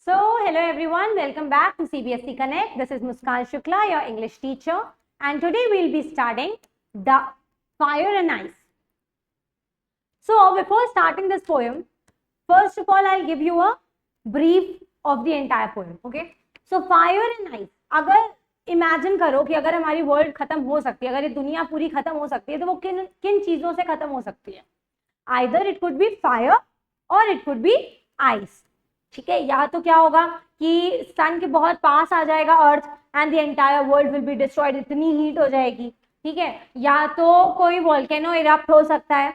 So, hello everyone, welcome back to CBSE Connect. This is Muskan Shukla, your English teacher, and today we'll be studying the Fire and Ice. So, before starting this poem, first of all, I'll give you a brief of the entire poem. Okay? So, Fire and Ice. अगर imagine करो कि अगर हमारी world खत्म हो सकती है, अगर ये दुनिया पूरी खत्म हो सकती है, तो वो किन किन चीजों से खत्म हो सकती है? Either it could be fire or it could be ice. ठीक है, या तो क्या होगा कि सन के बहुत पास आ जाएगा earth and the entire world will be destroyed, इतनी हीट हो जाएगी. ठीक है, या तो कोई वोल्केनो इरप्ट हो सकता है,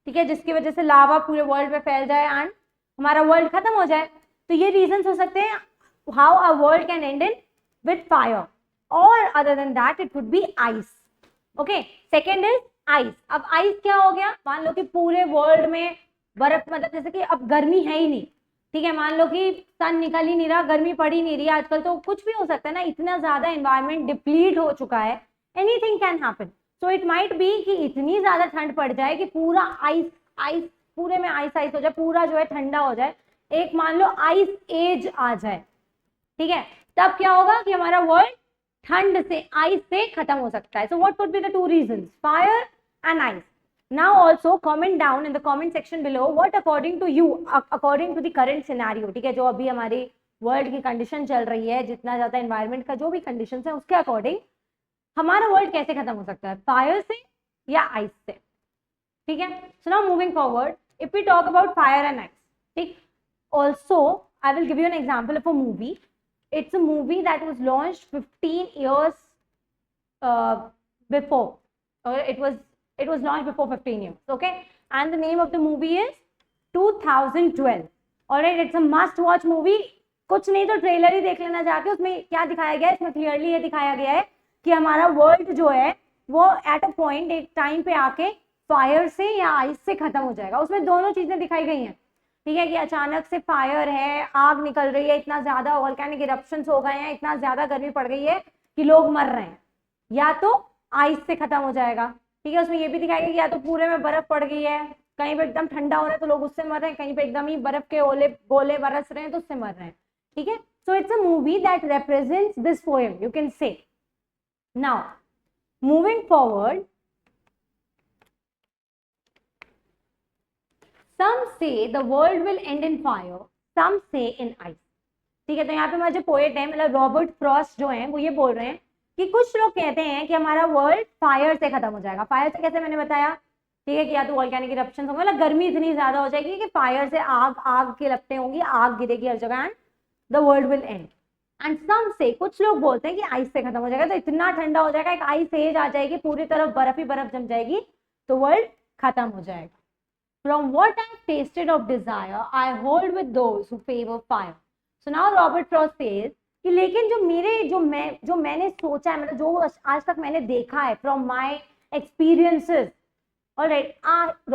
ठीक है, जिसकी वजह से लावा पूरे वर्ल्ड में फैल जाए एंड हमारा वर्ल्ड खत्म हो जाए. तो ये रीजंस हो सकते हैं how a world can end in with fire, और other than that it would be ice. Okay, second is ice. अब आइस क्या हो गया? मान लो कि पूरे वर्ल्ड में बर्फ, मतलब जैसे कि अब गर्मी है ही नहीं. ठीक है, मान लो कि सन निकल ही नहीं रहा, गर्मी पड़ ही नहीं रही आजकल, तो कुछ भी हो सकता है ना, इतना ज्यादा एनवायरनमेंट डिप्लीट हो चुका है. Anything can happen. So it might be कि इतनी ज्यादा ठंड पड़ जाए कि पूरा आइस आइस पूरे में आइस आइस हो जाए, पूरा जो है ठंडा हो जाए, एक मान लो आइस एज आ जाए. ठीक है, तब क्या होगा कि हमारा वर्ल्ड ठंड से, आइस से खत्म हो सकता है. So what could be the two reasons, fire and ice. Now also comment down in the comment section below what according to you, according to the current scenario, ठीक है, जो अभी हमारी वर्ल्ड की कंडीशन चल रही है, जितना ज्यादा एनवायरनमेंट का जो भी कंडीशन है उसके अकॉर्डिंग हमारा वर्ल्ड कैसे खत्म हो सकता है, फायर से या आइस से. ठीक है, so now moving forward, if we talk about fire and ice, ठीक, also I will give you an example of a movie. It's a movie that was launched 15 years before, or it was launched before 15 years. Okay, and the name of the movie is 2012. Alright, it's a must watch movie. कुछ नहीं तो trailer ही देख लेना जाके, उसमें क्या दिखाया गया है, इसमें क्लियरली ये दिखाया गया है कि हमारा वर्ल्ड जो है वो एट अ पॉइंट, एक टाइम पे आके फायर से या आइस से खत्म हो जाएगा. उसमें दोनों चीजें दिखाई गई हैं. ठीक है, कि अचानक से फायर है, आग निकल रही है, इतना ज्यादा वोल्केनिक इरप्शंस हो गए हैं, इतना ज्यादा गर्मी पड़ गई है कि लोग मर रहे हैं, या तो आइस से खत्म हो जाएगा. ठीक है, उसमें ये भी दिखाया गया कि या तो पूरे में बर्फ पड़ गई है, कहीं पे एकदम ठंडा हो रहा है तो लोग उससे मर रहे हैं, कहीं पे एकदम ही बर्फ के ओले गोले बरस रहे हैं तो उससे मर रहे हैं. ठीक है, so it's a movie that represents this poem, you can से. Now moving forward, some say the world will end in fire, some say in ice. ठीक है, तो यहाँ पे हमारा जो पोएट है, मतलब रॉबर्ट फ्रॉस्ट जो है, वो ये बोल रहे हैं कि कुछ लोग कहते हैं कि हमारा वर्ल्ड फायर से खत्म हो जाएगा. फायर से कैसे, मैंने बताया. ठीक है, कि या तो वोल्केनिक इरप्शंस होंगे, मतलब गर्मी इतनी ज्यादा हो जाएगी कि फायर से आग की लपटें होंगी, आग गिरेगी हर जगह, and the world will end. And some say, कुछ लोग बोलते हैं कि आइस से खत्म हो जाएगा, तो इतना ठंडा हो जाएगा, एक आइस एज आ जाएगी, पूरी तरफ बर्फ ही बर्फ जम जाएगी, तो वर्ल्ड खत्म हो जाएगा. From what I've tasted of desire, I hold with those who favor fire. So now Robert Frost says कि लेकिन जो मैंने सोचा है, मतलब जो आज तक मैंने देखा है, from my experiences, alright,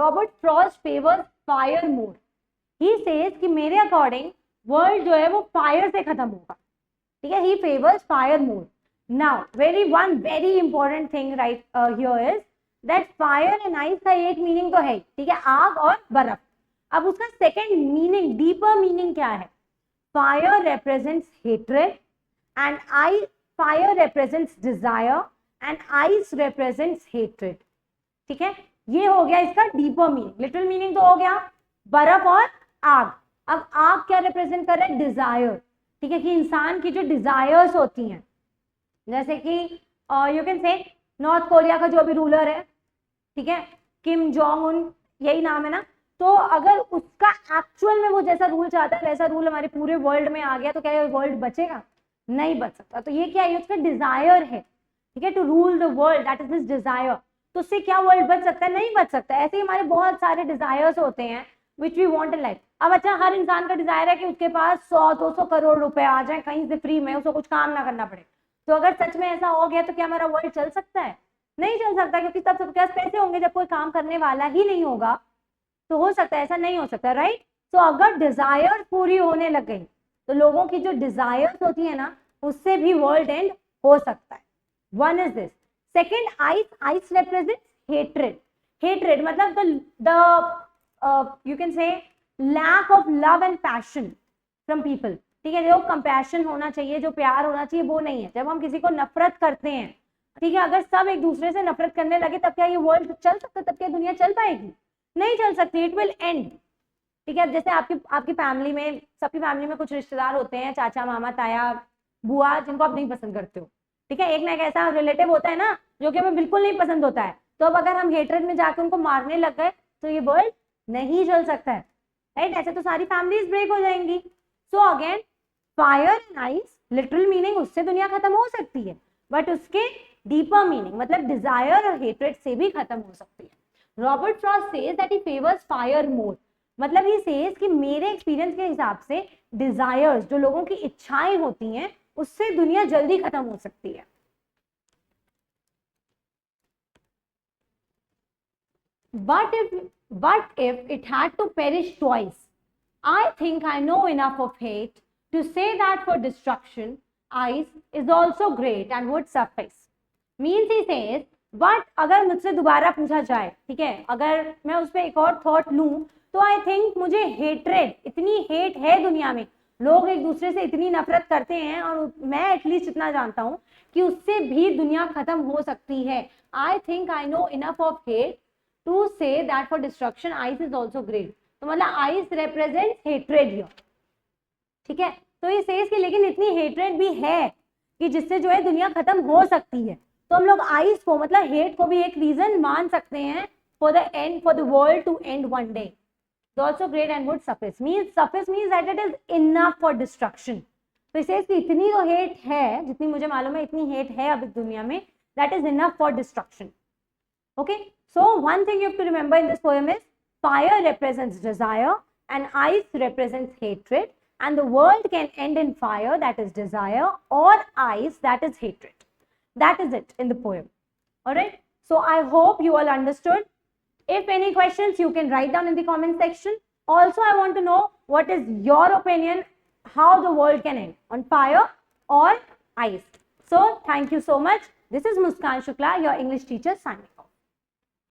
Robert Frost favors fire more. He says कि मेरे अकॉर्डिंग वर्ल्ड जो है वो फायर से खत्म होगा. ठीक है, he favors fire more. Now one very important thing right here is that fire and ice का एक मीनिंग तो है, ठीक है, आग और बर्फ. अब उसका सेकेंड मीनिंग, डीपर मीनिंग क्या है? Fire represents hatred and fire represents desire and ice represents hatred. ठीक है, ये हो गया इसका डीपर मीनिंग. लिटिल मीनिंग तो हो गया बर्फ और आग. अब आग क्या रिप्रेजेंट कर रहा है? डिजायर. ठीक है, कि इंसान की जो डिजायर्स होती हैं, जैसे कि यू कैन से नॉर्थ कोरिया का जो अभी रूलर है, ठीक है, किम जोंग उन, यही नाम है ना, तो अगर उसका एक्चुअल में वो जैसा रूल चाहता है वैसा रूल हमारे पूरे वर्ल्ड में आ गया, तो क्या ये वर्ल्ड बचेगा? नहीं बच सकता. तो ये क्या है? उसका डिजायर है, ठीक है, to rule the world, that is his desire. तो उससे क्या वर्ल्ड बच सकता है? नहीं बच सकता. ऐसे ही हमारे बहुत सारे डिजायर्स होते हैं which we want in life. अब अच्छा, हर इंसान का डिजायर है कि उसके पास 100-200 करोड़ रुपए आ जाए कहीं से फ्री में, उसको कुछ काम ना करना पड़े. तो अगर सच में ऐसा हो गया तो क्या हमारा वर्ल्ड चल सकता है? नहीं चल सकता, क्योंकि तब सबके पास पैसे होंगे. जब कोई काम करने वाला ही नहीं होगा तो हो सकता है, ऐसा नहीं हो सकता, राइट. तो अगर डिजायर पूरी होने लग गई तो लोगों की जो डिजायर्स होती है ना, उससे भी वर्ल्ड एंड हो सकता है. One is this. Second, ice. Ice represents hatred. Hatred मतलब the you can say lack of love and passion from people. ठीक है, जो कंपैशन होना चाहिए, जो प्यार होना चाहिए, वो नहीं है। जब हम किसी को नफरत करते हैं, ठीक है, अगर सब एक दूसरे से नफरत करने लगे तब क्या ये वर्ल्ड चल सकता, तब क्या दुनिया चल पाएगी? नहीं चल सकती, इट विल एंड। ठीक है, जैसे आपकी फैमिली में, सबकी फैमिली में कुछ रिश्तेदार होते हैं, चाचा, मामा, ताया, बुआ, जिनको आप नहीं पसंद करते हो। ठीक है, एक ना एक ऐसा रिलेटिव होता है ना जो कि हमें बिल्कुल नहीं पसंद होता है, तो अब अगर हम हेटरेट में जाकर उनको मारने लग गए तो ये वर्ल्ड नहीं चल सकता है, राइट? ऐसे तो सारी फैमिलीज ब्रेक हो जाएंगी। So again, fire and ice literal meaning उससे दुनिया खत्म हो सकती है, बट उसके डीपर मीनिंग मतलब डिजायर और हेट्रेट से भी खत्म हो सकती है। Robert Frost says that he favours fire more, मतलब ही सेज कि मेरे एक्सपीरियंस के हिसाब से डिजायर्स, जो लोगों की इच्छाएं होती हैं, उससे दुनिया जल्दी खत्म हो सकती है। But if it had to perish twice, I think I know enough of hate to say that for destruction, ice is also great and would suffice. Means he says, but अगर मुझसे दोबारा पूछा जाए, ठीक है, अगर मैं उस पर एक और थॉट लूं, तो आई थिंक मुझे हेट्रेड, इतनी हेट है दुनिया में, लोग एक दूसरे से इतनी नफरत करते हैं, और मैं एटलीस्ट इतना जानता हूं कि उससे भी दुनिया खत्म हो सकती है। I think I know enough of hate to say that for destruction ice is also great. तो मतलब आइस रिप्रेजेंट्स हेट्रेड हियर, ठीक है। तो ये सेज कि लेकिन इतनी हेट्रेड भी है कि जिससे जो है दुनिया खत्म हो सकती है, तो हम लोग आइस को मतलब हेट को भी एक रीजन मान सकते हैं for the end, for the world to end one day. Also great and would suffice means that it is enough for destruction. तो इसे इतनी तो हेट है, जितनी मुझे मालूम है इतनी हेट है अब इस दुनिया में, that is enough for destruction. Okay, so one thing you have to remember in this poem is fire represents desire and ice represents hatred, and the world can end in fire, that is desire, or ice, that is hatred. That is it in the poem. All right, so I hope you all understood. If any questions, you can write down in the comment section. Also, I want to know what is your opinion, how the world can end, on fire or ice. So, thank you so much. This is Muskan Shukla, your English teacher, signing.